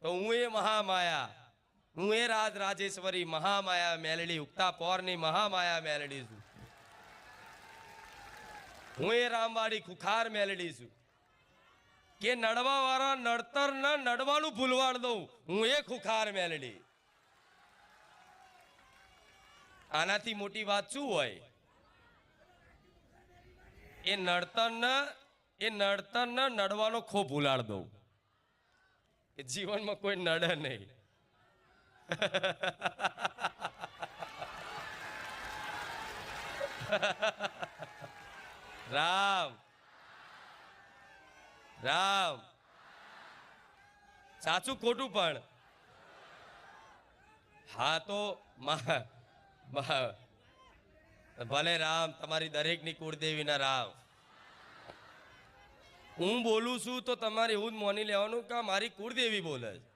તો હું એ મહામાયા, હું એ રાજ રાજેશ્વરી મહામાયા મેલડી, ઉગતા પોરની મહામાયા મેલડી છું. હું એ રામવાડી ખુખાર મેલડી છું કે નડવા વાળા નડતર ન નડવાનું ભૂલવાડ દઉં. હું એ ખુખાર મેલડી. આનાથી મોટી વાત શું હોય? એ નડતર ન નડવાનો ખો ભૂલાડ દઉં. એ જીવનમાં કોઈ નડે નહીં. રામ રામ સાચું ખોટું પણ હા તો ભલે રામ, તમારી દરેકની કુળદેવીના રામ. હું બોલું છું તો તમારે એવું જ માની લેવાનું કે મારી કુળદેવી બોલે છે.